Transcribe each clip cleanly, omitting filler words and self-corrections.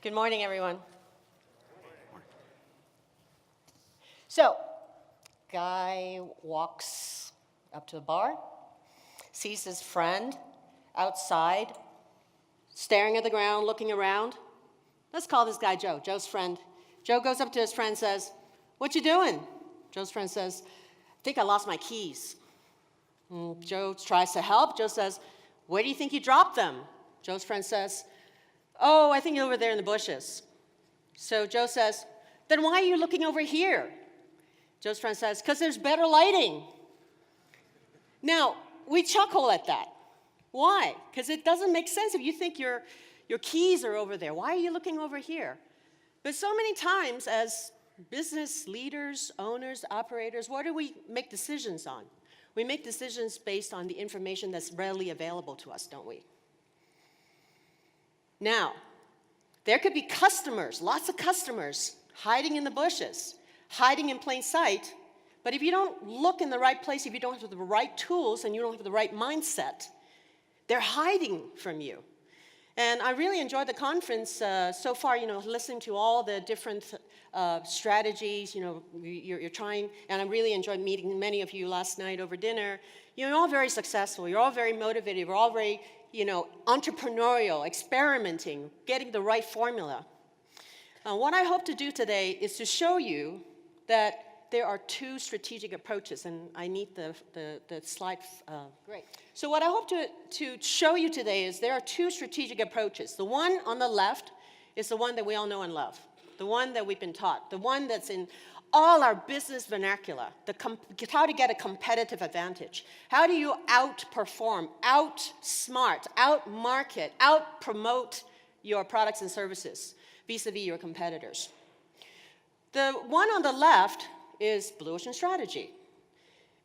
Good morning, everyone. So, guy walks up to the bar, sees his friend outside, staring at the ground, looking around. Let's call this guy Joe, Joe's friend. Joe goes up to his friend and says, "What you doing?" Joe's friend says, "I think I lost my keys." Joe tries to help. Joe says, "Where do you think you dropped them?" Joe's friend says, "Oh, I think over there in the bushes." So Joe says, "Then why are you looking over here?" Joe's friend says, "Because there's better lighting." Now, we chuckle at that. Why? Because it doesn't make sense if you think your keys are over there. Why are you looking over here? But so many times as business leaders, owners, operators, what do we make decisions on? We make decisions based on the information that's readily available to us, don't we? Now, there could be customers, lots of customers, hiding in the bushes, hiding in plain sight, but if you don't look in the right place, if you don't have the right tools and you don't have the right mindset, they're hiding from you. And I really enjoyed the conference so far, listening to all the different strategies, you're trying, and I really enjoyed meeting many of you last night over dinner. You're all very successful, you're all very motivated, we're all very, entrepreneurial, experimenting, getting the right formula. What I hope to do today is to show you that there are two strategic approaches, and I need the slide. Great. So what I hope to show you today is there are two strategic approaches. The one on the left is the one that we all know and love, the one that we've been taught, the one that's in all our business vernacular, how to get a competitive advantage. How do you outperform, outsmart, outmarket, outpromote your products and services vis-a-vis your competitors? The one on the left is blue ocean strategy.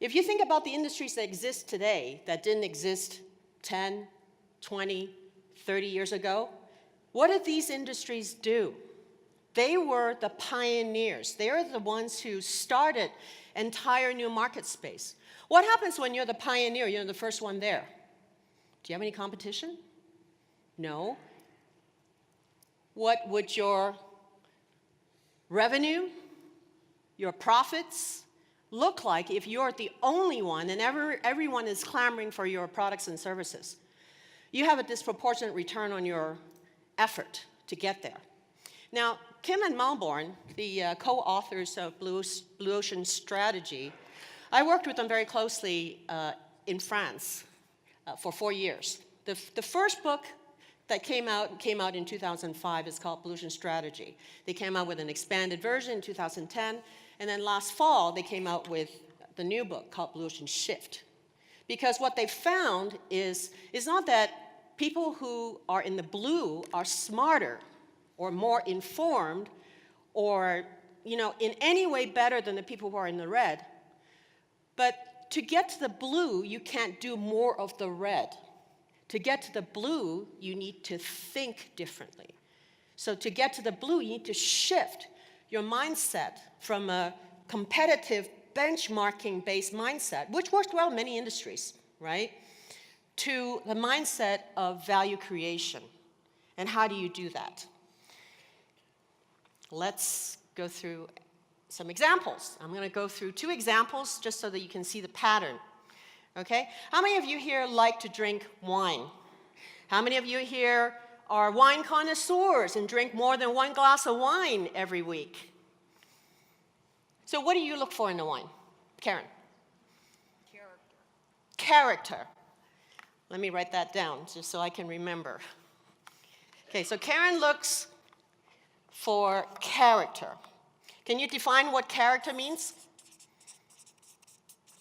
If you think about the industries that exist today that didn't exist 10, 20, 30 years ago, what did these industries do? They were the pioneers. They're the ones who started entire new market space. What happens when you're the pioneer, you're the first one there? Do you have any competition? No. What would your revenue, your profits look like if you're the only one and everyone is clamoring for your products and services? You have a disproportionate return on your effort to get there. Now, Kim and Malborn, the co-authors of Blue Ocean Strategy, I worked with them very closely in France for 4 years. The first book that came out in 2005 is called Blue Ocean Strategy. They came out with an expanded version in 2010, and then last fall they came out with the new book called Blue Ocean Shift. Because what they found is not that people who are in the blue are smarter or more informed or in any way better than the people who are in the red. But to get to the blue, you can't do more of the red. To get to the blue, you need to think differently. So to get to the blue, you need to shift your mindset from a competitive benchmarking-based mindset, which works well in many industries, right, to the mindset of value creation. And how do you do that? Let's go through some examples. I'm going to go through 2 examples just so that you can see the pattern. Okay? How many of you here like to drink wine? How many of you here are wine connoisseurs and drink more than 1 glass of wine every week? So what do you look for in the wine? Karen? Character. Let me write that down just so I can remember. Okay, so Karen looks for character. Can you define what character means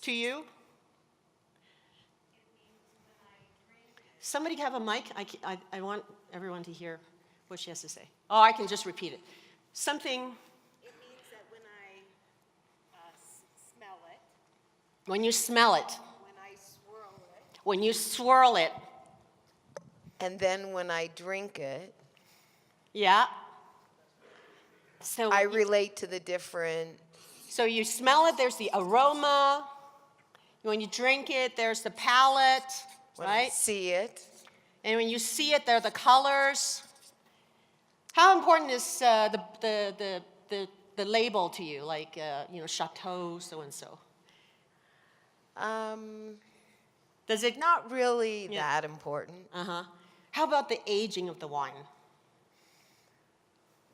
to you? Somebody have a mic? I want everyone to hear what she has to say. Oh, I can just repeat it. Something. It means that when I smell it. When you smell it. When I swirl it. When you swirl it. And then when I drink it. Yeah. So I relate to the different. So you smell it, there's the aroma. When you drink it, there's the palate, When right? I see it. And when you see it, there are the colors. How important is the label to you, like, Chateau so-and-so? Does it? Not really Yeah. that important, Uh-huh. How about the aging of the wine?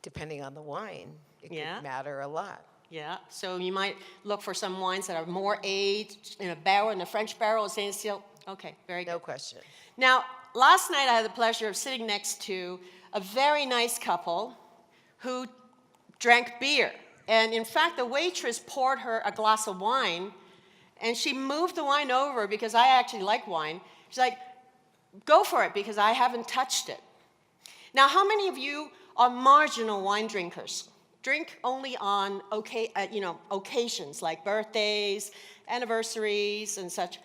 depending on the wine. It Yeah. could matter a lot. Yeah, so you might look for some wines that are more aged in a barrel, in a French barrel, stainless steel. Okay, very good. No question. Now, last night I had the pleasure of sitting next to a very nice couple who drank beer. And in fact, the waitress poured her a glass of wine, and she moved the wine over because I actually like wine. She's like, go for it because I haven't touched it. Now, how many of you are marginal wine drinkers? Drink only on occasions like birthdays, anniversaries, and such.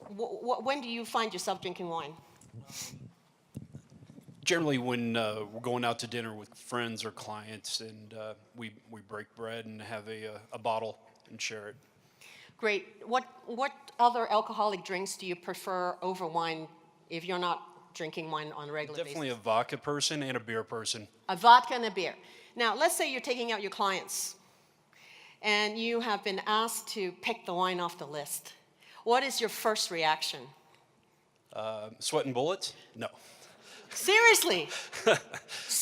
When do you find yourself drinking wine? Generally, when we're going out to dinner with friends or clients, and we break bread and have a bottle and share it. Great. What other alcoholic drinks do you prefer over wine if you're not drinking wine on a regular Definitely basis? a vodka person and a beer person. A vodka and a beer. Now, let's say you're taking out your clients, and you have been asked to pick the wine off the list. What is your first reaction? Sweating bullets? No. Seriously?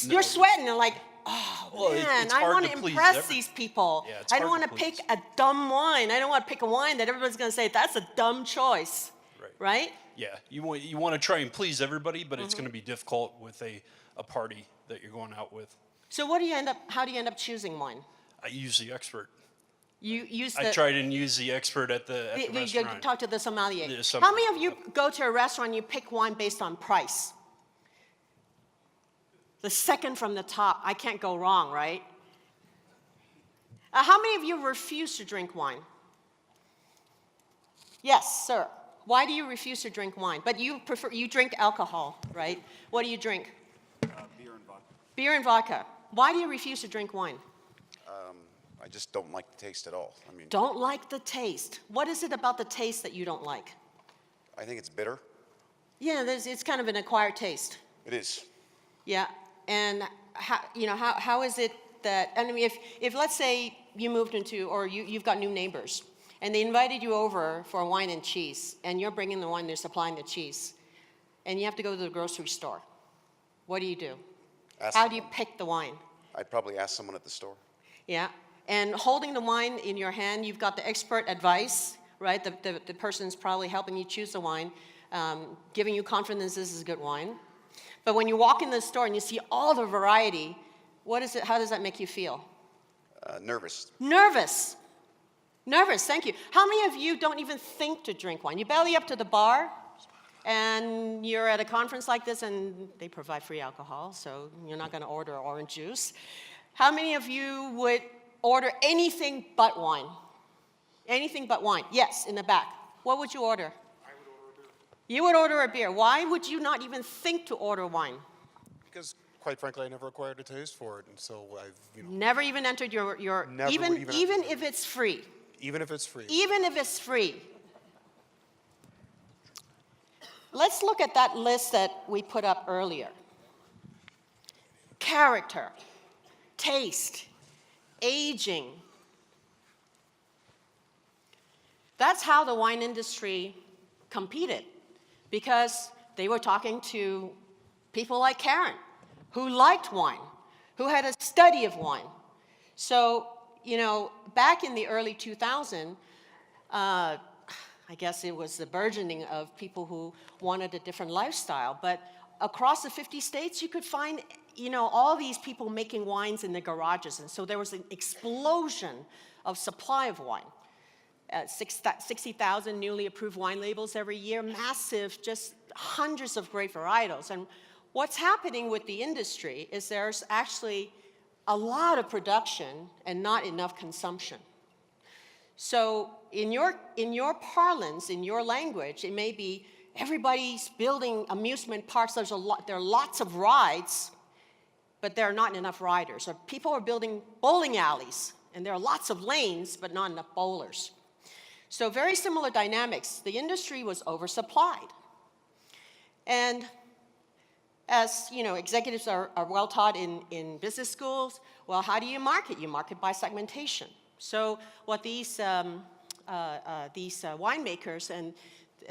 You're sweating and like, oh, Well, man, it's I hard want to to please impress these people. Yeah, it's I don't hard want to to pick please. a dumb wine. I don't want to pick a wine that everybody's going to say, that's a dumb choice. Right? Yeah, you want to try and please everybody, but it's going to be difficult with a party that you're going out with. So how do you end up choosing wine? I use the expert. You use I tried and use the expert at the you restaurant. talk to the sommelier. The sommelier, How many of you go to a restaurant and you pick wine based on price? The second from the top. I can't go wrong, right? How many of you refuse to drink wine? Yes, sir. Why do you refuse to drink wine? But you drink alcohol, right? What do you drink? Beer and vodka. Beer and vodka. Why do you refuse to drink wine? I just don't like the taste at all. I mean, Don't like the taste. What is it about the taste that you don't like? I think it's bitter. Yeah, it's kind of an acquired taste. It is. Yeah, and how is it that, I mean, if let's say you moved into, or you've got new neighbors, and they invited you over for wine and cheese, and you're bringing the wine, they're supplying the cheese, and you have to go to the grocery store, what do you do? How do you pick the wine? I'd probably ask someone at the store. Yeah, and holding the wine in your hand, you've got the expert advice, right? The person's probably helping you choose the wine, giving you confidence this is good wine. But when you walk in the store and you see all the variety, how does that make you feel? Nervous. Nervous. Nervous, thank you. How many of you don't even think to drink wine? You belly up to the bar, and you're at a conference like this, and they provide free alcohol, so you're not going to order orange juice. How many of you would order anything but wine? Anything but wine. Yes, in the back. What would you order? I would order a beer. You would order a beer. Why would you not even think to order wine? Because, quite frankly, I never acquired a taste for it, and so I've, Never even entered your Never even would even even enter. if it's free. even if it's free. Even if it's free. Let's look at that list that we put up earlier. Character, taste, aging. That's how the wine industry competed, because they were talking to people like Karen, who liked wine, who had a study of wine. So, back in the early 2000s, I guess it was the burgeoning of people who wanted a different lifestyle. But across the 50 states, you could find, all these people making wines in their garages. And so there was an explosion of supply of wine. 60,000 newly approved wine labels every year, massive, just hundreds of great varietals. And what's happening with the industry is there's actually a lot of production and not enough consumption. So in your parlance, in your language, it may be everybody's building amusement parks. There are lots of rides, but there are not enough riders. Or people are building bowling alleys, and there are lots of lanes, but not enough bowlers. So very similar dynamics. The industry was oversupplied. And as you know, executives are well taught in business schools. Well, how do you market? You market by segmentation. So what these winemakers, and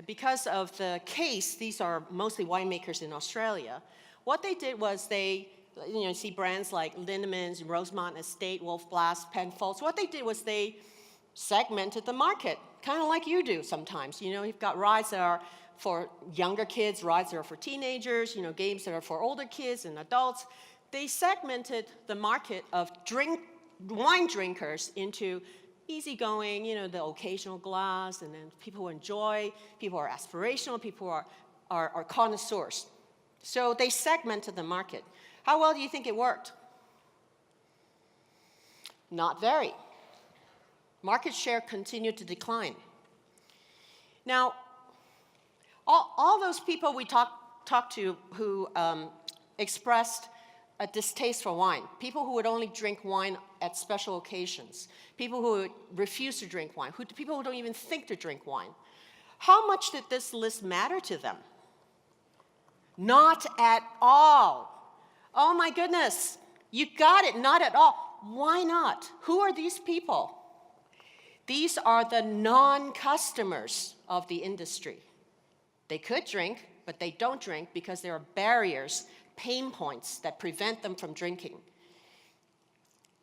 because of the case, these are mostly winemakers in Australia. What they did was they, you know, see brands like Lindemans, Rosemont Estate, Wolf Blass, Penfolds. What they did was they segmented the market, kind of like you do sometimes. You know, you've got rides that are for younger kids, rides that are for teenagers, you know, games that are for older kids and adults. They segmented the market of wine drinkers into easygoing, you know, the occasional glass, and then people who enjoy, people who are aspirational, people who are connoisseurs. So they segmented the market. How well do you think it worked? Not very. Market share continued to decline. Now, all those people we talked to who expressed a distaste for wine, people who would only drink wine at special occasions, people who would refuse to drink wine, people who don't even think to drink wine, how much did this list matter to them? Not at all. Oh my goodness, you got it, not at all. Why not? Who are these people? These are the non-customers of the industry. They could drink, but they don't drink because there are barriers, pain points that prevent them from drinking.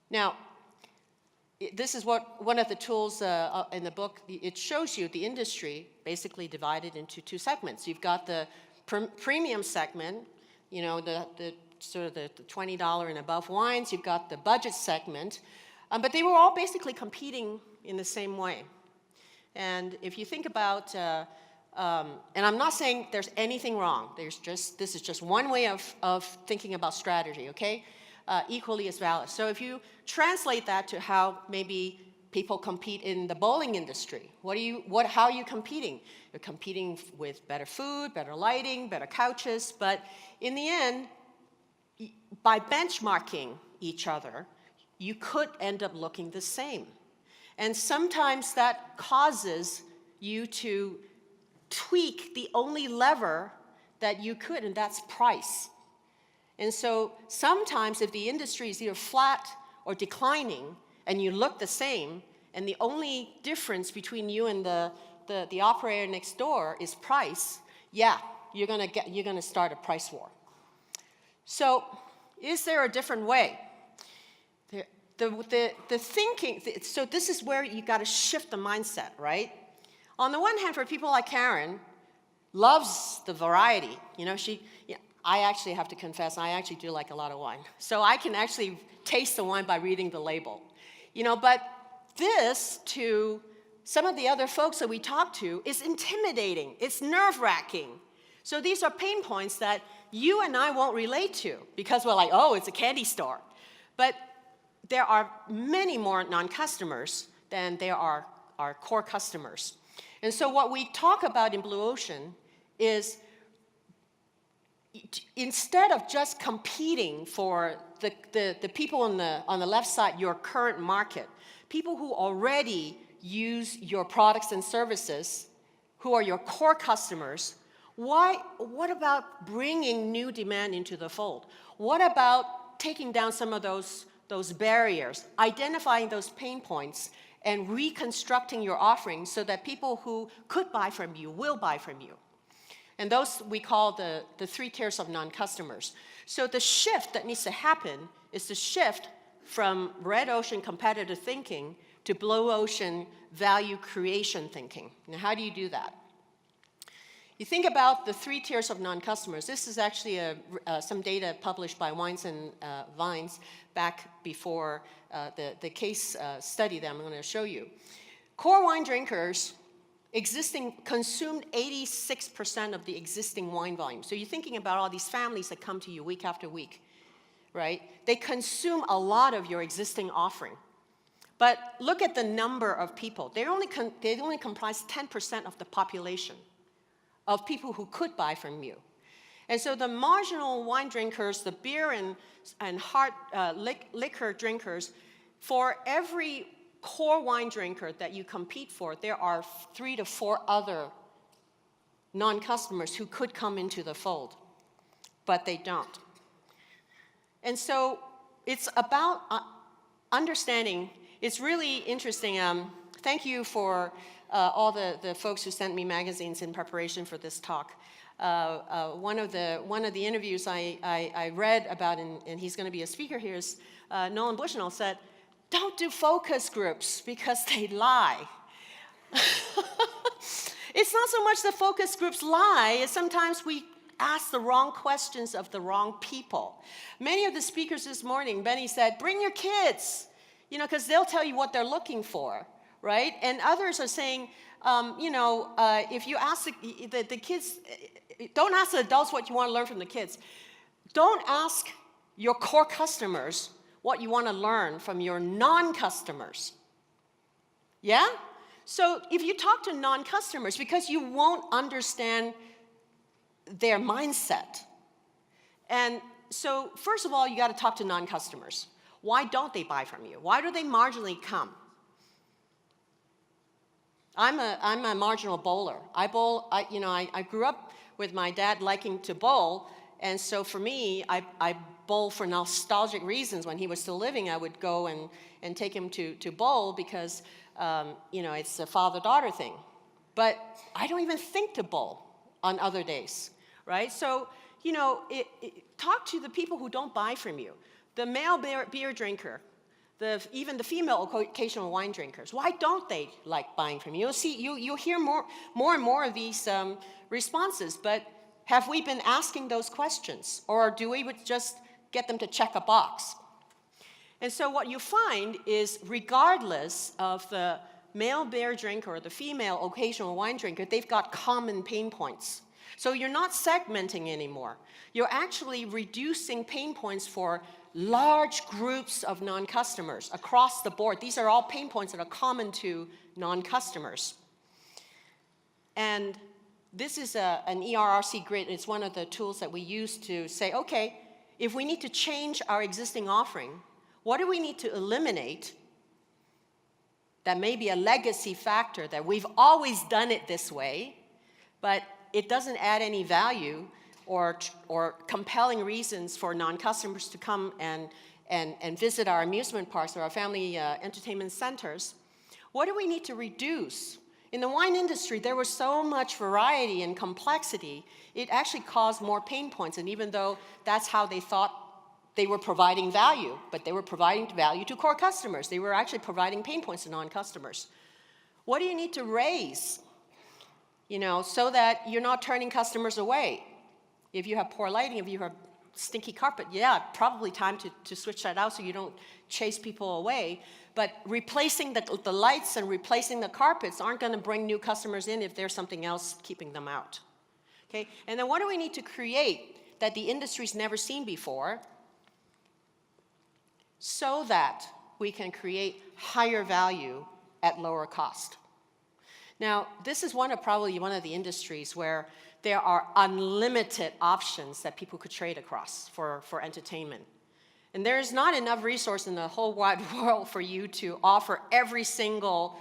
Now, this is what one of the tools in the book, it shows you the industry basically divided into two segments. You've got the premium segment, you know, the sort of the $20 and above wines. You've got the budget segment, but they were all basically competing in the same way. And if you think about, and I'm not saying there's anything wrong. This is just one way of thinking about strategy, okay? Equally as valid. So if you translate that to how maybe people compete in the bowling industry, how are you competing? You're competing with better food, better lighting, better couches, but in the end, by benchmarking each other, you could end up looking the same. And sometimes that causes you to tweak the only lever that you could, and that's price. And so sometimes if the industry is either flat or declining and you look the same, and the only difference between you and the operator next door is price, yeah, you're gonna start a price war. So is there a different way? The thinking, so this is where you gotta shift the mindset, right? On the one hand, for people like Karen, loves the variety. You know, I actually have to confess, I actually do like a lot of wine. So I can actually taste the wine by reading the label. You know, but this, to some of the other folks that we talk to, is intimidating. It's nerve-wracking. So these are pain points that you and I won't relate to because we're like, oh, it's a candy store. But there are many more non-customers than there are our core customers. And so what we talk about in Blue Ocean is instead of just competing for the people on the left side, your current market, people who already use your products and services, who are your core customers, what about bringing new demand into the fold? What about taking down some of those barriers, identifying those pain points, and reconstructing your offerings so that people who could buy from you will buy from you? And those we call the three tiers of non-customers. So the shift that needs to happen is the shift from red ocean competitive thinking to blue ocean value creation thinking. Now, how do you do that? You think about the three tiers of non-customers. This is actually some data published by Wines and Vines back before the case study that I'm going to show you. Core wine drinkers consumed 86% of the existing wine volume. So you're thinking about all these families that come to you week after week, right? They consume a lot of your existing offering. But look at the number of people. They only comprise 10% of the population of people who could buy from you. And so the marginal wine drinkers, the beer and hard liquor drinkers, for every core wine drinker that you compete for, there are 3 to 4 other non-customers who could come into the fold. but they don't. And so it's about understanding. It's really interesting. Thank you for all the folks who sent me magazines in preparation for this talk. One of the interviews I read about, and he's going to be a speaker here, is Nolan Bushnell said, "Don't do focus groups because they lie." It's not so much the focus groups lie, it's sometimes we ask the wrong questions of the wrong people. Many of the speakers this morning, Benny said, bring your kids, because they'll tell you what they're looking for, right? And others are saying, if you ask the kids, don't ask the adults what you want to learn from the kids. Don't ask your core customers what you want to learn from your non-customers. Yeah? So if you talk to non-customers, because you won't understand their mindset. And so first of all, you got to talk to non-customers. Why don't they buy from you? Why do they marginally come? I'm a marginal bowler. I bowl. I grew up with my dad liking to bowl, and so for me, I bowl for nostalgic reasons. When he was still living, I would go and take him to bowl because it's a father-daughter thing. But I don't even think to bowl on other days, right? So talk to the people who don't buy from you. The male beer drinker. Even the female occasional wine drinkers, why don't they like buying from you? You'll hear more and more of these responses, but have we been asking those questions? Or do we just get them to check a box? And so what you find is, regardless of the male beer drinker or the female occasional wine drinker, they've got common pain points. So you're not segmenting anymore. You're actually reducing pain points for large groups of non-customers across the board. These are all pain points that are common to non-customers. And this is an ERRC grid. It's one of the tools that we use to say, okay, if we need to change our existing offering, what do we need to eliminate that may be a legacy factor, that we've always done it this way, but it doesn't add any value or compelling reasons for non-customers to come and visit our amusement parks or our family entertainment centers. What do we need to reduce? In the wine industry, there was so much variety and complexity, it actually caused more pain points. And even though that's how they thought they were providing value, but they were providing value to core customers. They were actually providing pain points to non-customers. What do you need to raise, so that you're not turning customers away? If you have poor lighting, if you have stinky carpet, yeah, probably time to switch that out so you don't chase people away. But replacing the lights and replacing the carpets aren't going to bring new customers in if there's something else keeping them out. Okay? And then what do we need to create that the industry's never seen before so that we can create higher value at lower cost? Now, this is probably one of the industries where there are unlimited options that people could trade across for entertainment. And there's not enough resource in the whole wide world for you to offer every single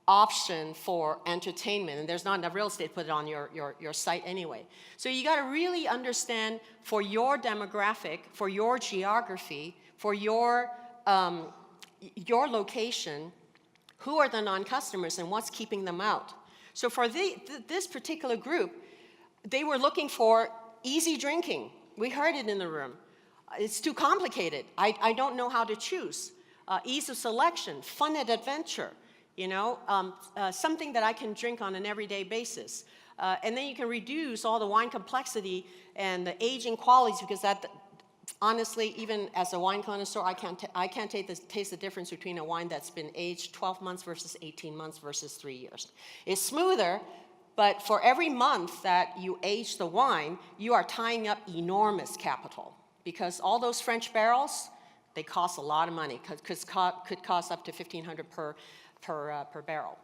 option for entertainment. And there's not enough real estate to put it on your site anyway. So you got to really understand, for your demographic, for your geography, for your location, who are the non-customers and what's keeping them out. So for this particular group, they were looking for easy drinking. We heard it in the room. It's too complicated. I don't know how to choose. Ease of selection, fun and adventure, something that I can drink on an everyday basis. And then you can reduce all the wine complexity and the aging qualities, because honestly, even as a wine connoisseur, I can't taste the difference between a wine that's been aged 12 months versus 18 months versus 3 years. It's smoother, but for every month that you age the wine, you are tying up enormous capital, because all those French barrels, they cost a lot of money, could cost up to $1,500 per barrel.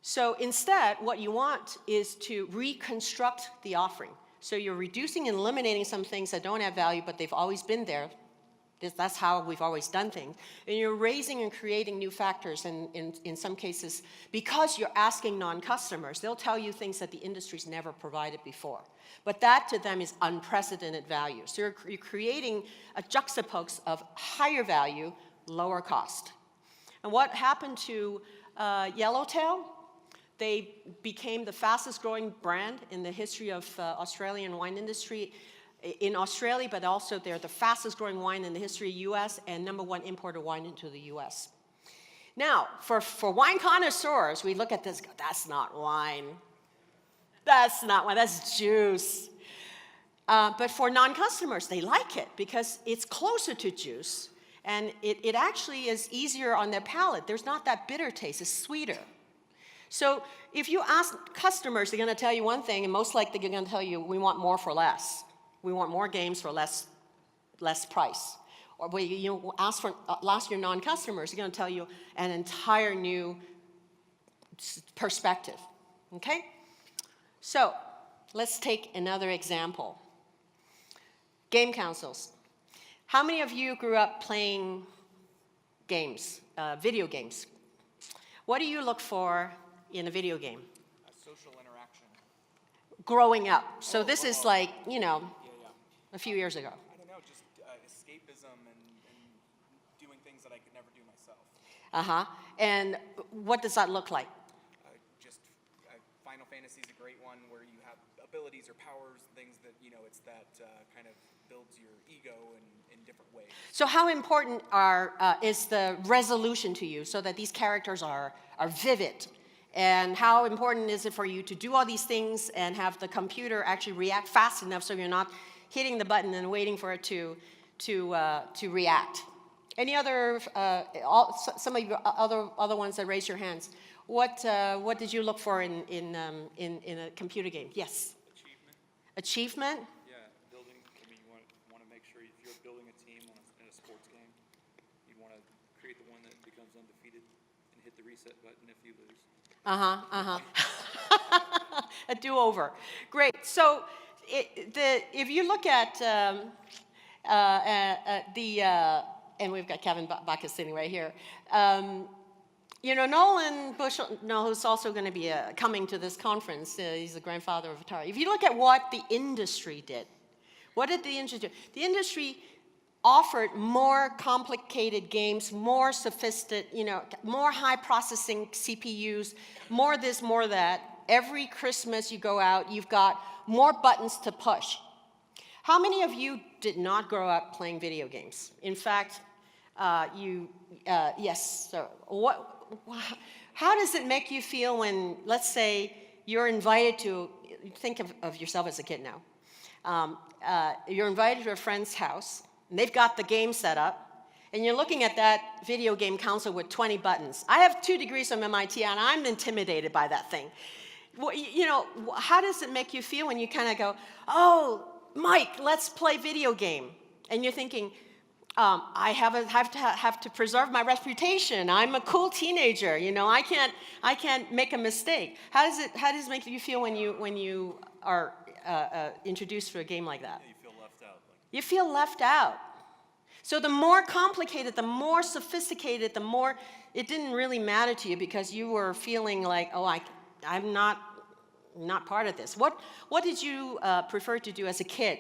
So instead, what you want is to reconstruct the offering. So you're reducing and eliminating some things that don't have value, but they've always been there. That's how we've always done things. And you're raising and creating new factors, and in some cases, because you're asking non-customers, they'll tell you things that the industry's never provided before. But that to them is unprecedented value. So you're creating a juxtapose of higher value, lower cost. And what happened to Yellowtail? They became the fastest growing brand in the history of Australian wine industry in Australia, but also they're the fastest growing wine in the history of US and #1 importer wine into the US. Now, for wine connoisseurs, we look at this, go, that's not wine. That's not wine, that's juice. But for non-customers, they like it because it's closer to juice and it actually is easier on their palate. There's not that bitter taste, it's sweeter. So if you ask customers, they're gonna tell you one thing, and most likely they're gonna tell you, we want more for less. We want more games for less price. Or when you ask your non-customers, they're gonna tell you an entire new perspective, okay? So let's take another example. Game consoles. How many of you grew up playing games, video games? What do you look for in a video game? Social interaction. Growing up. So this is like, you know, a few years ago. I don't know, just escapism and doing things that I could never do myself. Uh-huh. And what does that look like? Final Fantasy is a great one where you have abilities or powers, things that, you know, it's that kind of builds your ego in different ways. So how important is the resolution to you so that these characters are vivid? And how important is it for you to do all these things and have the computer actually react fast enough so you're not hitting the button and waiting for it to react? Any other, some of you other ones that raise your hands? What did you look for in a computer game? Yes? Achievement. Achievement? Yeah, building, I mean, you want to make sure if you're building a team in a sports game, you want to create the one that becomes undefeated and hit the reset button if you lose. A do-over. Great. So if you look at and we've got Kevin Bacchus sitting right here. You know, Nolan Bushell, who's also going to be coming to this conference. He's the grandfather of Atari. If you look at what the industry did, what did the industry do? The industry offered more complicated games, more sophisticated, you know, more high processing CPUs, more this, more that. Every Christmas you go out, you've got more buttons to push. How many of you did not grow up playing video games? In fact, yes. So how does it make you feel when, let's say, you're invited to, think of yourself as a kid now. You're invited to a friend's house, and they've got the game set up, and you're looking at that video game console with 20 buttons. I have 2 degrees from MIT, and I'm intimidated by that thing. Well, you know, how does it make you feel when you kind of go, oh, Mike, let's play video game? And you're thinking, I have to preserve my reputation. I'm a cool teenager, you know. I can't make a mistake. How does it make you feel when you are introduced to a game like that? Yeah, you feel left out. You feel left out. So the more complicated, the more sophisticated, the more it didn't really matter to you because you were feeling like, oh, I'm not part of this. What did you prefer to do as a kid?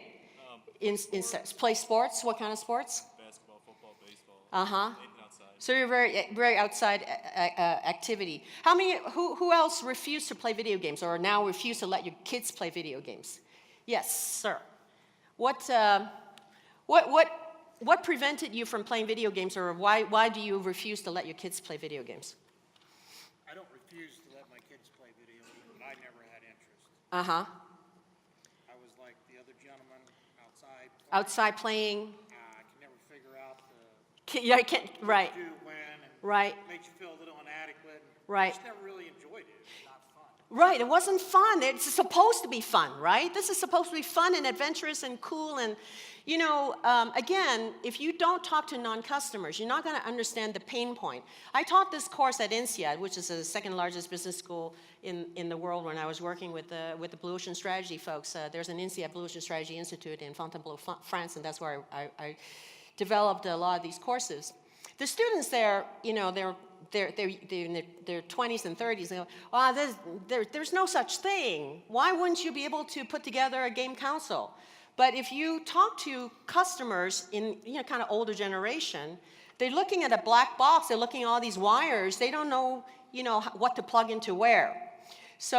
Play sports? What kind of sports? Basketball, football, baseball. Uh-huh. Outside. So you're very outside activity. How many? Who else refused to play video games, or now refuse to let your kids play video games? Yes, sir. What prevented you from playing video games, or why do you refuse to let your kids play video games? I don't refuse to let my kids play video games, but I never had interest. Uh-huh. I was like the other gentleman outside. Outside playing. I can never figure out Yeah, I can't. Right. do when, and Right. it makes you feel a little inadequate. Right. I just never really enjoyed it. It's not fun. Right, it wasn't fun. It's supposed to be fun, right? This is supposed to be fun and adventurous and cool. And, you know, again, if you don't talk to non-customers, you're not going to understand the pain point. I taught this course at INSEAD, which is the second largest business school in the world when I was working with the Blue Ocean Strategy folks. There's an INSEAD Blue Ocean Strategy Institute in Fontainebleau, France, and that's where I developed a lot of these courses. The students there, you know, they're in their 20s and 30s. They go, oh, there's no such thing. Why wouldn't you be able to put together a game console? But if you talk to customers in, you know, kind of older generation, they're looking at a black box. They're looking at all these wires. They don't know, you know, what to plug into where. So,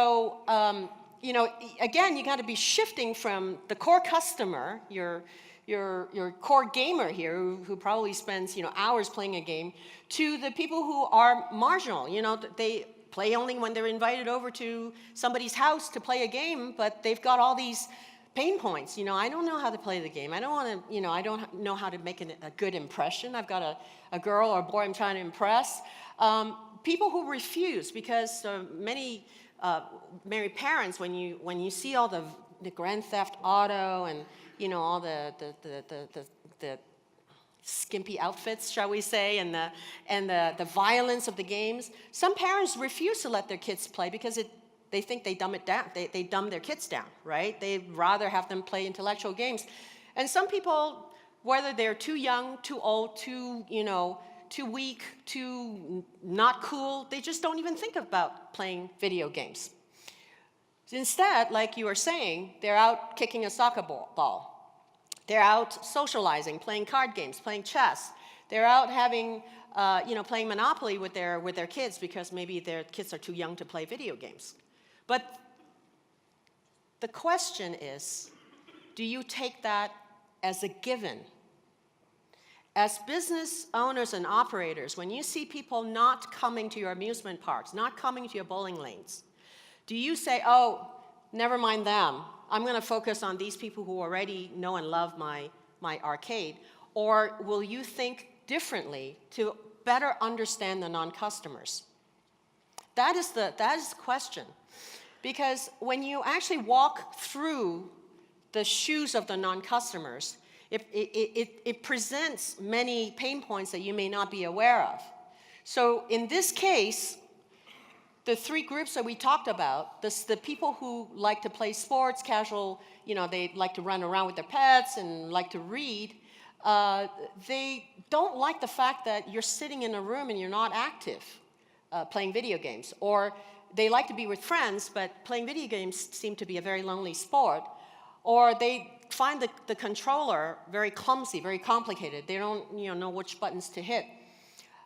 you know, again, you got to be shifting from the core customer, your core gamer here, who probably spends, you know, hours playing a game, to the people who are marginal. You know, they play only when they're invited over to somebody's house to play a game, but they've got all these pain points. You know, I don't know how to play the game. I don't want to, you know, I don't know how to make a good impression. I've got a girl or a boy I'm trying to impress. People who refuse, because many married parents, when you see all the Grand Theft Auto and, you know, all the skimpy outfits, shall we say, and the violence of the games, some parents refuse to let their kids play because they think they dumb it down. They dumb their kids down, right? They'd rather have them play intellectual games. And some people, whether they're too young, too old, too, you know, too weak, too not cool, they just don't even think about playing video games. Instead, like you were saying, they're out kicking a soccer ball. They're out socializing, playing card games, playing chess. They're out having, you know, playing Monopoly with their kids because maybe their kids are too young to play video games. But the question is, do you take that as a given? As business owners and operators, when you see people not coming to your amusement parks, not coming to your bowling lanes, do you say, oh, never mind them, I'm going to focus on these people who already know and love my arcade? Or will you think differently to better understand the non-customers? That is the question. Because when you actually walk through the shoes of the non-customers, it presents many pain points that you may not be aware of. So in this case, the three groups that we talked about, the people who like to play sports, casual, you know, they like to run around with their pets and like to read, they don't like the fact that you're sitting in a room and you're not active playing video games. Or they like to be with friends, but playing video games seem to be a very lonely sport. Or they find the controller very clumsy, very complicated. They don't, you know which buttons to hit.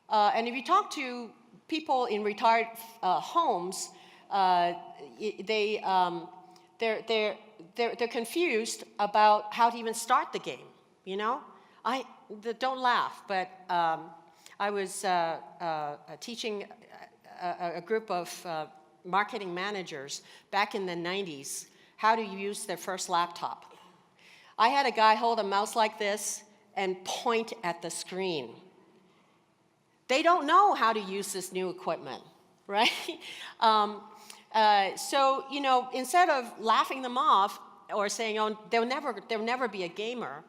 And if you talk to people in retired homes, they're confused about how to even start the game. You know, don't laugh, but I was teaching a group of marketing managers back in the 90s how to use their first laptop. I had a guy hold a mouse like this and point at the screen. They don't know how to use this new equipment, right? So, you know, instead of laughing them off or saying, oh, they'll never be a gamer,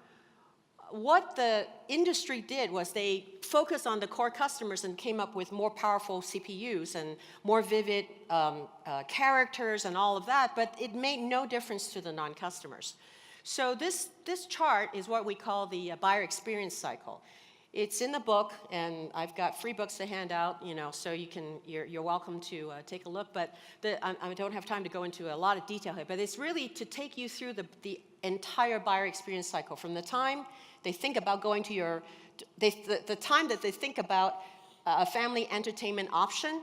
what the industry did was they focused on the core customers and came up with more powerful CPUs and more vivid characters and all of that, but it made no difference to the non-customers. So this chart is what we call the buyer experience cycle. It's in the book, and I've got free books to hand out, you know, so you're welcome to take a look. But I don't have time to go into a lot of detail here. But it's really to take you through the entire buyer experience cycle, from the time they think about going to the time that they think about a family entertainment option,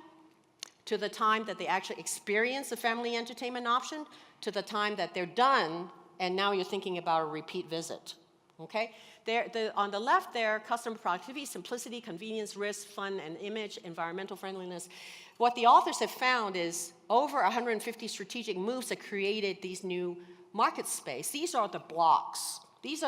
to the time that they actually experience the family entertainment option, to the time that they're done, and now you're thinking about a repeat visit. Okay? On the left there, customer productivity, simplicity, convenience, risk, fun, and image, environmental friendliness. What the authors have found is over 150 strategic moves that created these new market space. These are the blocks. These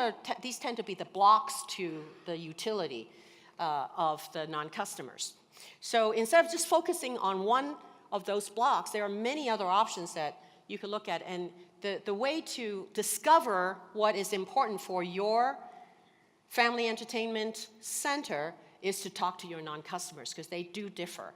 tend to be the blocks to the utility of the non-customers. So instead of just focusing on one of those blocks, there are many other options that you could look at. And the way to discover what is important for your family entertainment center is to talk to your non-customers, because they do differ.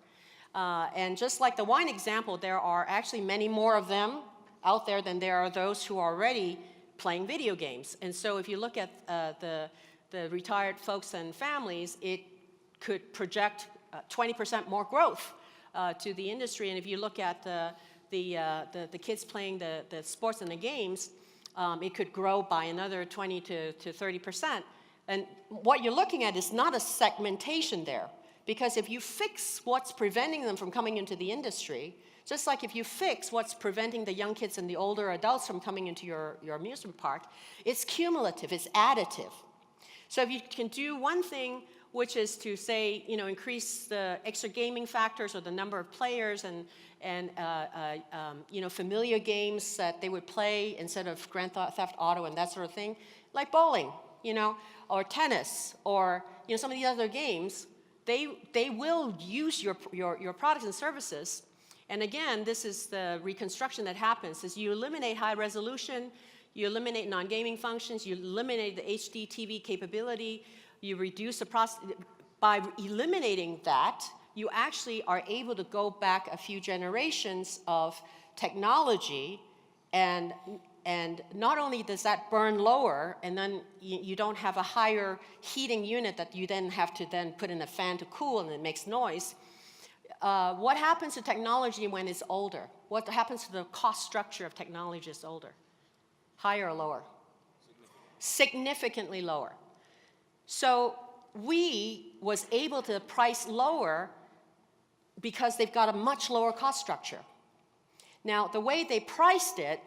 And just like the wine example, there are actually many more of them out there than there are those who are already playing video games. And so if you look at the the retired folks and families, it could project 20% more growth to the industry. And if you look at the kids playing the sports and the games, it could grow by another 20 to 30%. And what you're looking at is not a segmentation there, because if you fix what's preventing them from coming into the industry, just like if you fix what's preventing the young kids and the older adults from coming into your amusement park, it's cumulative, it's additive. So if you can do one thing, which is to say, increase the extra gaming factors or the number of players and familiar games that they would play instead of Grand Theft Auto and that sort of thing, like bowling, or tennis, or some of the other games, they will use your products and services. And again, this is the reconstruction that happens, is you eliminate high resolution, you eliminate non-gaming functions, you eliminate the HD TV capability, you reduce the process. By eliminating that, you actually are able to go back a few generations of technology, and not only does that burn lower, and then you don't have a higher heating unit that you then have to then put in a fan to cool and it makes noise. What happens to technology when it's older? What happens to the cost structure of technology as older? Higher or lower? Significantly lower. So we was able to price lower because they've got a much lower cost structure. Now, the way they priced it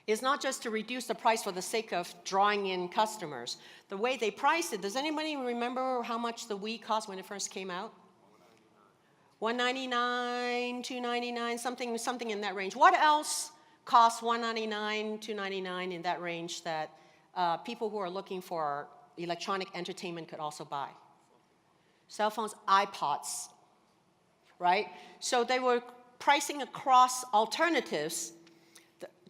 is not just to reduce the price for the sake of drawing in customers. The way they priced it, does anybody remember how much the Wii cost when it first came out? $199, $299, something in that range. What else costs $199, $299 in that range that people who are looking for electronic entertainment could also buy? Cell phones, iPods, right? So they were pricing across alternatives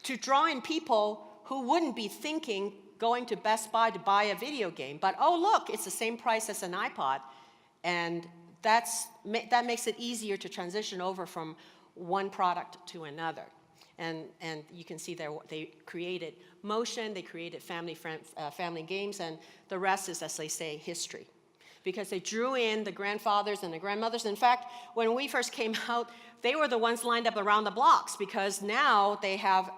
to draw in people who wouldn't be thinking going to Best Buy to buy a video game, but oh look, it's the same price as an iPod, and that makes it easier to transition over from one product to another. And you can see there they created motion, they created family games, and the rest is, as they say, history. Because they drew in the grandfathers and the grandmothers. In fact, when we first came out, they were the ones lined up around the blocks, because now they have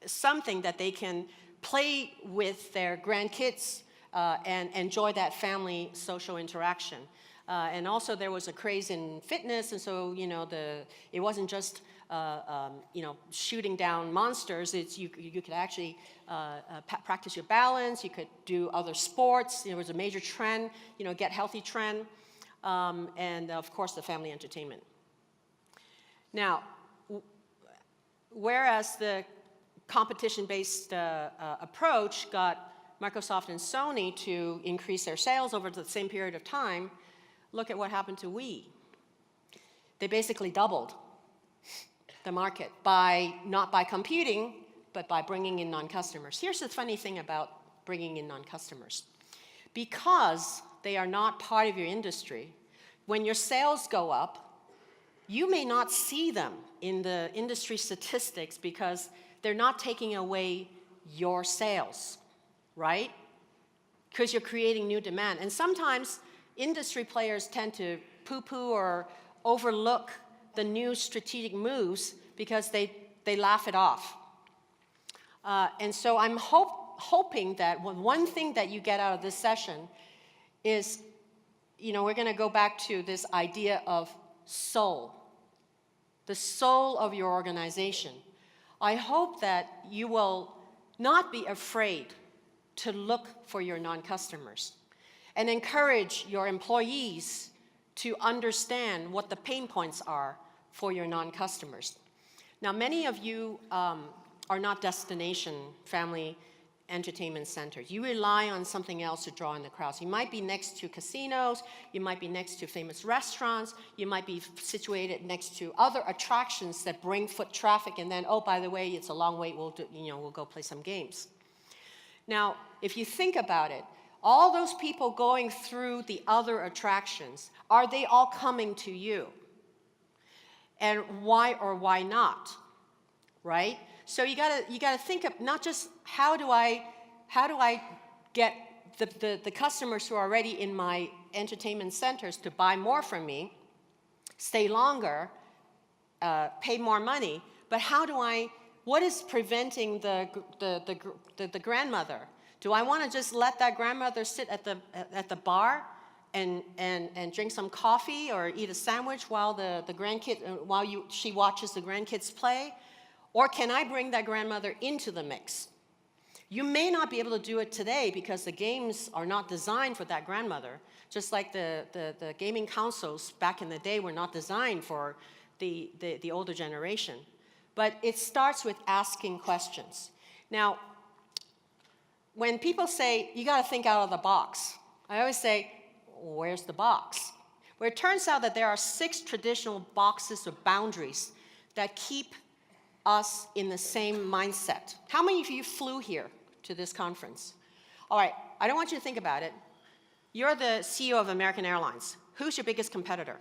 something that they can play with their grandkids and enjoy that family social interaction. And also there was a craze in fitness, and so it wasn't just shooting down monsters. You could actually practice your balance. You could do other sports. There was a major trend, get healthy trend, and of course the family entertainment. Now, whereas the competition-based approach got Microsoft and Sony to increase their sales over the same period of time, look at what happened to Wii. They basically doubled the market not by competing, but by bringing in non-customers. Here's the funny thing about bringing in non-customers. Because they are not part of your industry, when your sales go up, you may not see them in the industry statistics because they're not taking away your sales, right? Because you're creating new demand. And sometimes industry players tend to poo-poo or overlook the new strategic moves because they laugh it off. And so I'm hoping that one thing that you get out of this session is, we're going to go back to this idea of soul, the soul of your organization. I hope that you will not be afraid to look for your non-customers and encourage your employees to understand what the pain points are for your non-customers. Now, many of you are not destination family entertainment centers. You rely on something else to draw in the crowds. You might be next to casinos, you might be next to famous restaurants, you might be situated next to other attractions that bring foot traffic, and then, oh, by the way, it's a long wait, we'll go play some games. Now, if you think about it, all those people going through the other attractions, are they all coming to you? And why or why not, right? So you gotta think of not just how do I get the customers who are already in my entertainment centers to buy more from me, stay longer, pay more money. But what is preventing the grandmother? Do I want to just let that grandmother sit at the bar and drink some coffee or eat a sandwich while she watches the grandkids play? Or can I bring that grandmother into the mix? You may not be able to do it today because the games are not designed for that grandmother, just like the gaming consoles back in the day were not designed for the older generation. But it starts with asking questions. Now, when people say, you got to think out of the box, I always say, where's the box? Well, it turns out that there are 6 traditional boxes or boundaries that keep us in the same mindset. How many of you flew here to this conference? All right, I don't want you to think about it. You're the CEO of American Airlines. Who's your biggest competitor?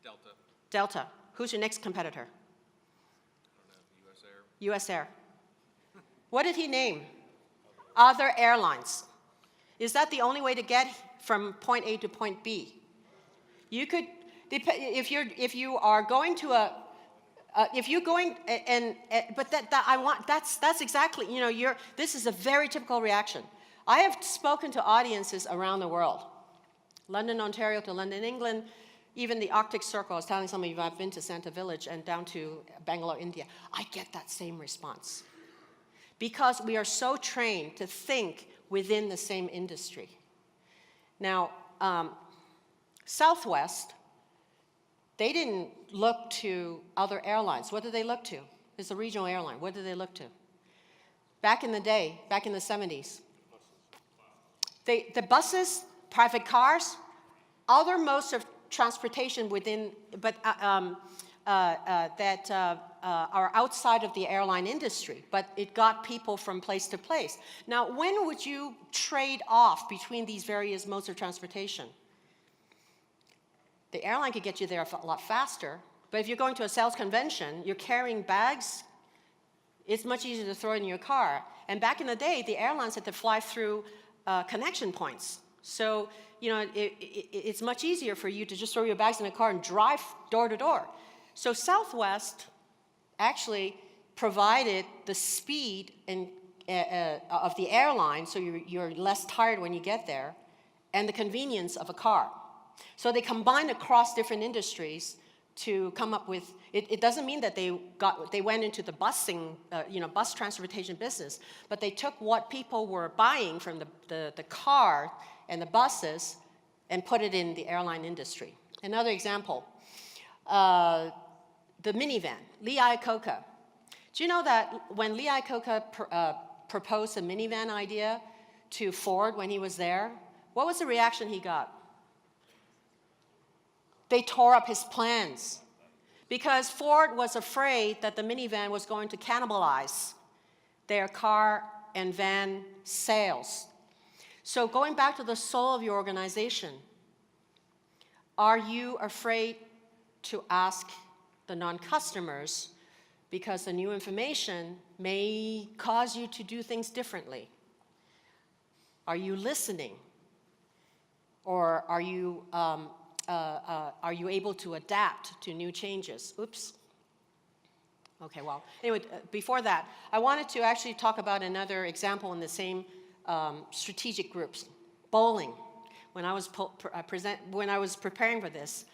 Delta. Delta. Who's your next competitor? I don't know, US Air. US Air. What did he name? Other airlines. Is that the only way to get from point A to point B? You could, if you are going to a, if you're going but that's exactly, this is a very typical reaction. I have spoken to audiences around the world, London, Ontario to London, England, even the Arctic Circle. I was telling some of you I've been to Santa Village and down to Bangalore, India. I get that same response because we are so trained to think within the same industry. Now, Southwest, they didn't look to other airlines. What did they look to? It's a regional airline. What did they look to? Back in the day, back in the 70s, the buses, private cars, other modes of transportation within, but that are outside of the airline industry, but it got people from place to place. Now, when would you trade off between these various modes of transportation? The airline could get you there a lot faster, but if you're going to a sales convention, you're carrying bags, it's much easier to throw in your car. And back in the day, the airlines had to fly through connection points. So, it's much easier for you to just throw your bags in a car and drive door to door. So Southwest actually provided the speed of the airline, so you're less tired when you get there, and the convenience of a car. So they combined across different industries to come up with, it doesn't mean that they went into the busing, bus transportation business, but they took what people were buying from the car and the buses and put it in the airline industry. Another example, the minivan, Lee Iacocca. Do you know that when Lee Iacocca proposed a minivan idea to Ford when he was there, what was the reaction he got? They tore up his plans because Ford was afraid that the minivan was going to cannibalize their car and van sales. So going back to the soul of your organization, are you afraid to ask the non-customers because the new information may cause you to do things differently? Are you listening? Or are you able to adapt to new changes? Oops. Okay, well, anyway, before that, I wanted to actually talk about another example in the same strategic groups. Bowling. When I was preparing for this,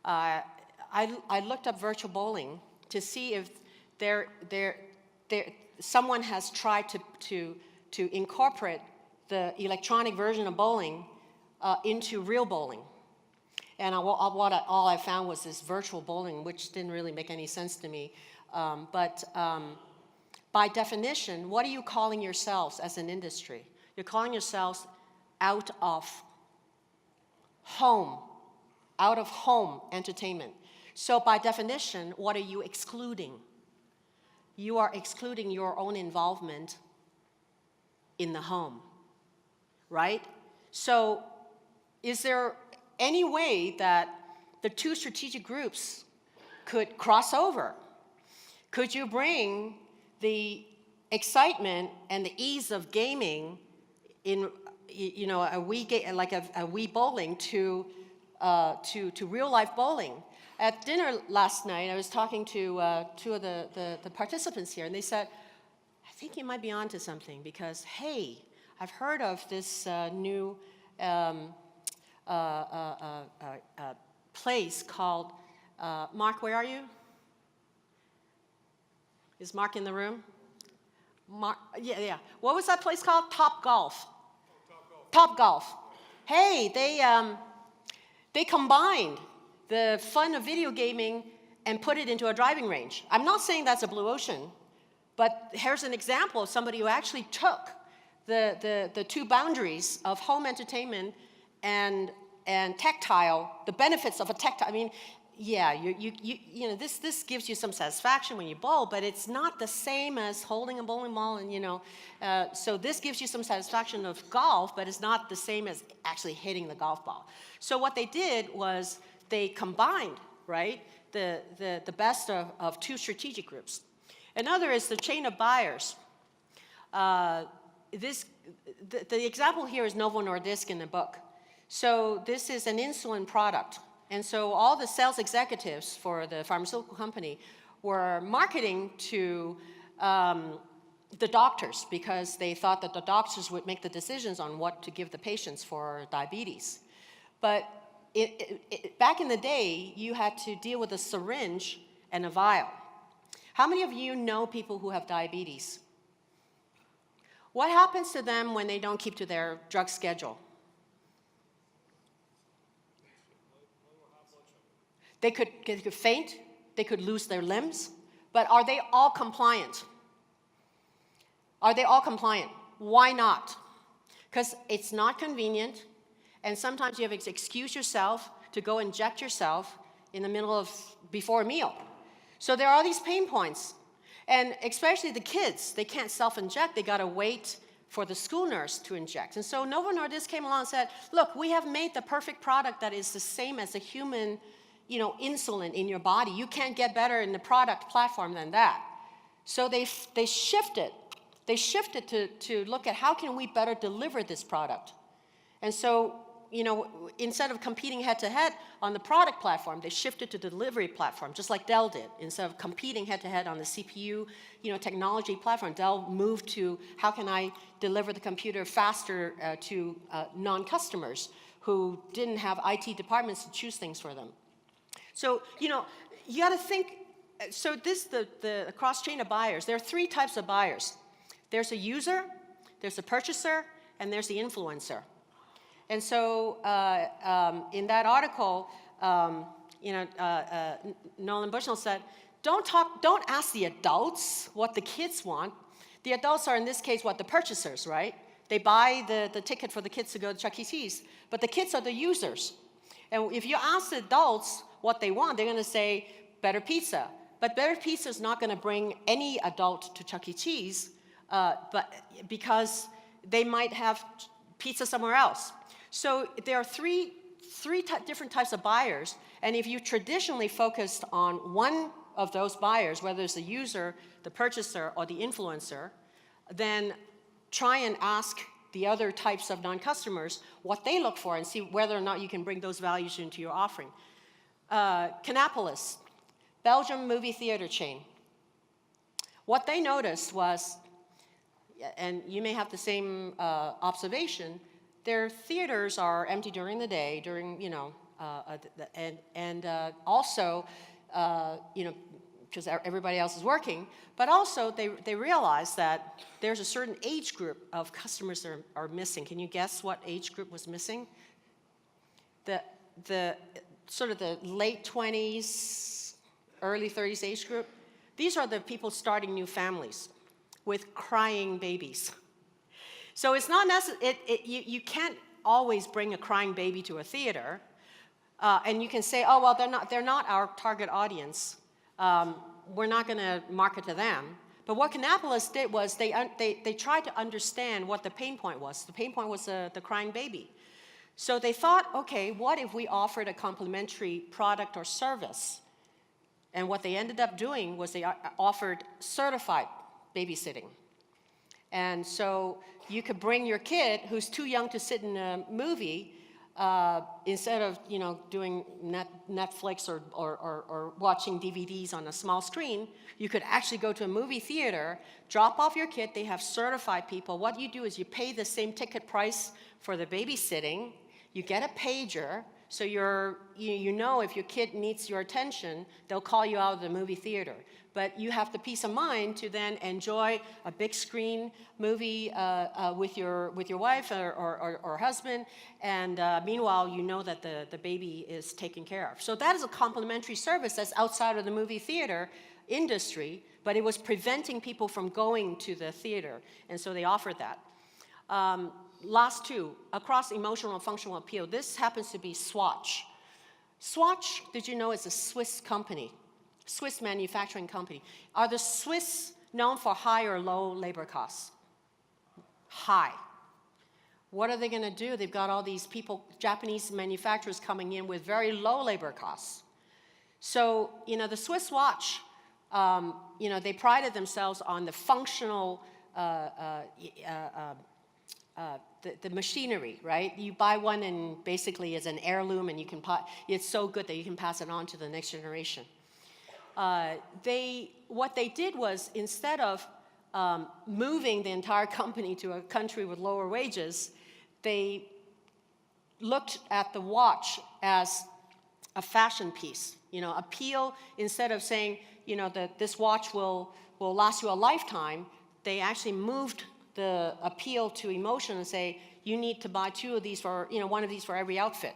I looked up virtual bowling to see if someone has tried to incorporate the electronic version of bowling into real bowling. And all I found was this virtual bowling, which didn't really make any sense to me. But by definition, what are you calling yourselves as an industry? You're calling yourselves out of home entertainment. So by definition, what are you excluding? You are excluding your own involvement in the home, right? So is there any way that the two strategic groups could cross over? Could you bring the excitement and the ease of gaming in you know, a Wii bowling to real life bowling. At dinner last night, I was talking to two of the participants here, and they said, I think you might be onto something because, hey, I've heard of this new place called, Mark, where are you? Is Mark in the room? Mark, yeah. What was that place called? Top Golf. Top Golf. Hey, they combined the fun of video gaming and put it into a driving range. I'm not saying that's a blue ocean, but here's an example of somebody who actually took the two boundaries of home entertainment and tactile, the benefits of a tactile. I mean, yeah, you know, this gives you some satisfaction when you bowl, but it's not the same as holding a bowling ball, and you know, so this gives you some satisfaction of golf, but it's not the same as actually hitting the golf ball. So what they did was they combined, right, the best of two strategic groups. Another is the chain of buyers. The example here is Novo Nordisk in the book. So this is an insulin product. And so all the sales executives for the pharmaceutical company were marketing to the doctors because they thought that the doctors would make the decisions on what to give the patients for diabetes. But back in the day, you had to deal with a syringe and a vial. How many of you know people who have diabetes? What happens to them when they don't keep to their drug schedule? They could faint, they could lose their limbs, but are they all compliant? Are they all compliant? Why not? Because it's not convenient, and sometimes you have to excuse yourself to go inject yourself in the middle of, before a meal. So there are these pain points, and especially the kids, they can't self-inject, they gotta wait for the school nurse to inject. And so Novo Nordisk came along and said, look, we have made the perfect product that is the same as a human, you know, insulin in your body. You can't get better in the product platform than that. So they shifted. They shifted to look at how can we better deliver this product. And so, you know, instead of competing head-to-head on the product platform, they shifted to the delivery platform, just like Dell did. Instead of competing head-to-head on the CPU, you know, technology platform, Dell moved to how can I deliver the computer faster to non-customers who didn't have IT departments to choose things for them. So, you know, you got to think, so this, the cross-chain of buyers, there are three types of buyers. There's a user, there's a purchaser, and there's the influencer. And so in that article, you know, Nolan Bushnell said, don't ask the adults what the kids want. The adults are, in this case, what, the purchasers, right? They buy the ticket for the kids to go to Chuck E. Cheese, but the kids are the users. And if you ask the adults what they want, they're going to say better pizza. But better pizza is not going to bring any adult to Chuck E. Cheese, but because they might have pizza somewhere else. So there are three different types of buyers, and if you traditionally focused on one of those buyers, whether it's the user, the purchaser, or the influencer, then try and ask the other types of non-customers what they look for and see whether or not you can bring those values into your offering. Canopolis, Belgium movie theater chain. What they noticed was, and you may have the same observation, their theaters are empty during the day, during, you know, and also, you know, because everybody else is working, but also they realize that there's a certain age group of customers that are missing. Can you guess what age group was missing? The sort of the late 20s, early 30s age group. These are the people starting new families with crying babies. So it's not necessary, you can't always bring a crying baby to a theater, and you can say, oh, well, they're not our target audience. We're not going to market to them. But what Canopolis did was they tried to understand what the pain point was. The pain point was the crying baby. So they thought, okay, what if we offered a complementary product or service? And what they ended up doing was they offered certified babysitting. And so you could bring your kid who's too young to sit in a movie, instead of doing Netflix or watching DVDs on a small screen, you could actually go to a movie theater, drop off your kid. They have certified people. What you do is you pay the same ticket price for the babysitting. You get a pager, so you know if your kid needs your attention, they'll call you out of the movie theater. But you have the peace of mind to then enjoy a big screen movie with your wife or husband, and meanwhile you know that the baby is taken care of. So that is a complimentary service that's outside of the movie theater industry, but it was preventing people from going to the theater, and so they offered that. Last two, across emotional and functional appeal. This happens to be Swatch. Swatch, did you know, is a Swiss company, Swiss manufacturing company. Are the Swiss known for high or low labor costs? High. What are they going to do? They've got all these people, Japanese manufacturers coming in with very low labor costs. So, the Swiss watch, they prided themselves on the functional the machinery, right? You buy one and basically it's an heirloom, and it's so good that you can pass it on to the next generation. What they did was, instead of moving the entire company to a country with lower wages, they looked at the watch as a fashion piece. Appeal, instead of saying, that this watch will last you a lifetime, they actually moved the appeal to emotion and say, you need to buy two of these for, one of these for every outfit.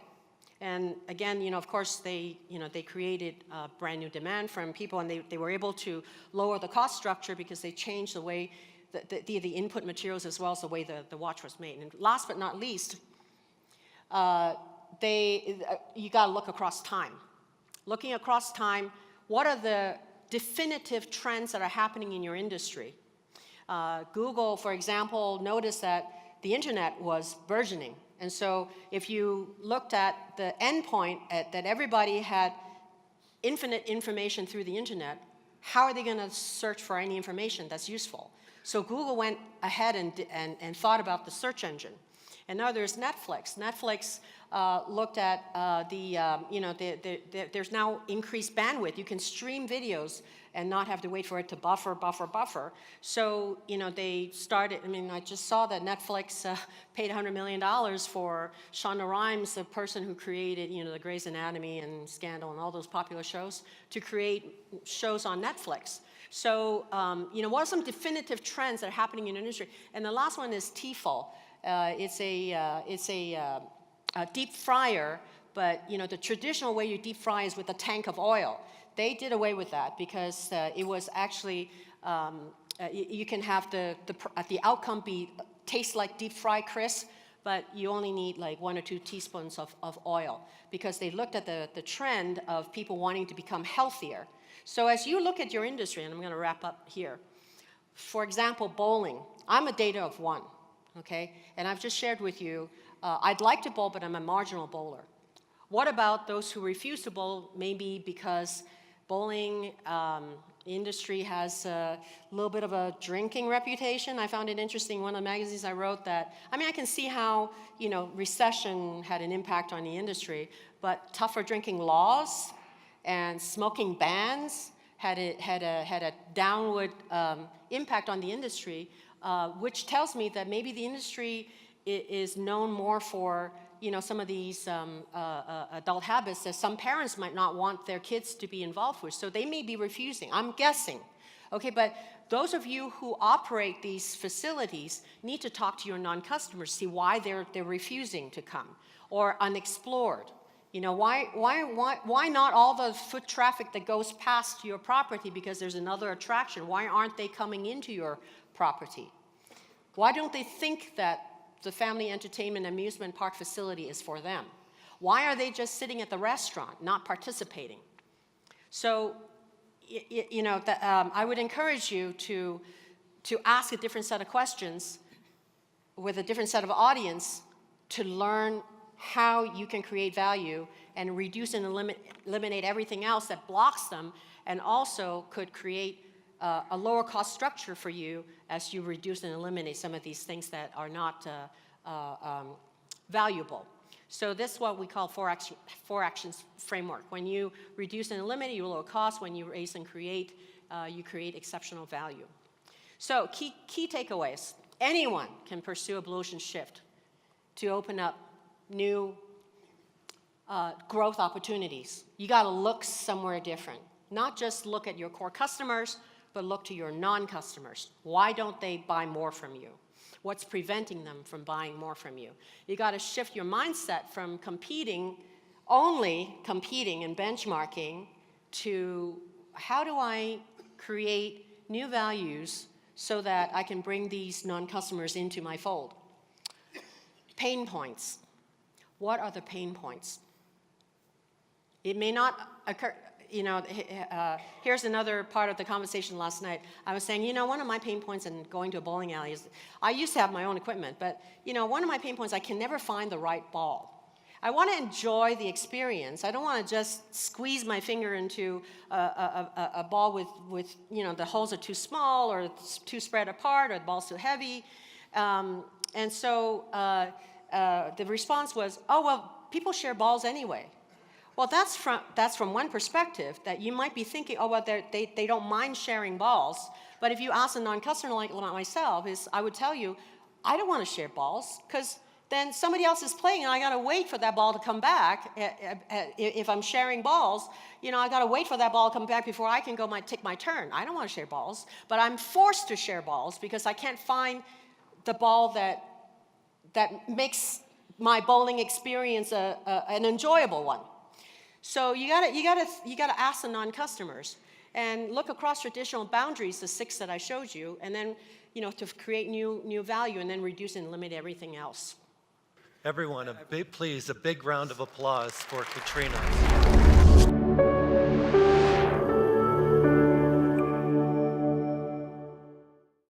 And again, of course, they created a brand new demand from people, and they were able to lower the cost structure because they changed the way the input materials as well as the way the watch was made. And last but not least, you got to look across time. Looking across time, what are the definitive trends that are happening in your industry? Google, for example, noticed that the internet was burgeoning. And so if you looked at the endpoint that everybody had infinite information through the internet, how are they going to search for any information that's useful? So Google went ahead and thought about the search engine. And now there's Netflix. Netflix looked at there's now increased bandwidth. You can stream videos and not have to wait for it to buffer. So, they started, I just saw that Netflix paid $100 million for Shonda Rhimes, the person who created, the Grey's Anatomy and Scandal and all those popular shows, to create shows on Netflix. So, what are some definitive trends that are happening in the industry? And the last one is TEFL. It's a deep fryer, but the traditional way you deep fry is with a tank of oil. They did away with that because it was actually you can have the outcome taste like deep fried crisp, but you only need like 1 or 2 teaspoons of oil, because they looked at the trend of people wanting to become healthier. So as you look at your industry, and I'm going to wrap up here. For example, bowling. I'm a data of 1. Okay, and I've just shared with you, I'd like to bowl, but I'm a marginal bowler. What about those who refuse to bowl, maybe because bowling industry has a little bit of a drinking reputation? I found it interesting, one of the magazines I wrote that, I can see how, recession had an impact on the industry, but tougher drinking laws and smoking bans had a downward impact on the industry. Which tells me that maybe the industry is known more for, some of these adult habits that some parents might not want their kids to be involved with. So they may be refusing. I'm guessing. Okay, but those of you who operate these facilities need to talk to your non-customers, see why they're refusing to come, or unexplored. Why not all the foot traffic that goes past your property because there's another attraction? Why aren't they coming into your property? Why don't they think that the family entertainment amusement park facility is for them? Why are they just sitting at the restaurant, not participating? So, I would encourage you to ask a different set of questions with a different set of audience to learn how you can create value and reduce and eliminate everything else that blocks them, and also could create a lower cost structure for you as you reduce and eliminate some of these things that are not valuable. So this is what we call four actions framework. When you reduce and eliminate, you lower cost. When you raise and create, you create exceptional value. So key takeaways. Anyone can pursue a blue ocean shift to open up new growth opportunities. You got to look somewhere different. Not just look at your core customers, but look to your non-customers. Why don't they buy more from you? What's preventing them from buying more from you? You got to shift your mindset from only competing and benchmarking to how do I create new values so that I can bring these non-customers into my fold? Pain points. What are the pain points? It may not occur, here's another part of the conversation last night. I was saying, one of my pain points in going to a bowling alley is, I used to have my own equipment, but, one of my pain points, I can never find the right ball. I want to enjoy the experience. I don't want to just squeeze my finger into a ball with the holes are too small or it's too spread apart or the ball's too heavy. And so the response was, oh, well, people share balls anyway. Well, that's from one perspective, that you might be thinking, oh, well, they don't mind sharing balls. But if you ask a non-customer like myself, I would tell you, I don't want to share balls, because then somebody else is playing and I got to wait for that ball to come back. If I'm sharing balls, I got to wait for that ball to come back before I can take my turn. I don't want to share balls, but I'm forced to share balls because I can't find the ball that makes my bowling experience an enjoyable one. So you gotta ask the non-customers and look across traditional boundaries, the 6 that I showed you, and then to create new value and then reduce and eliminate everything else. Everyone, please, a big round of applause for Katrina.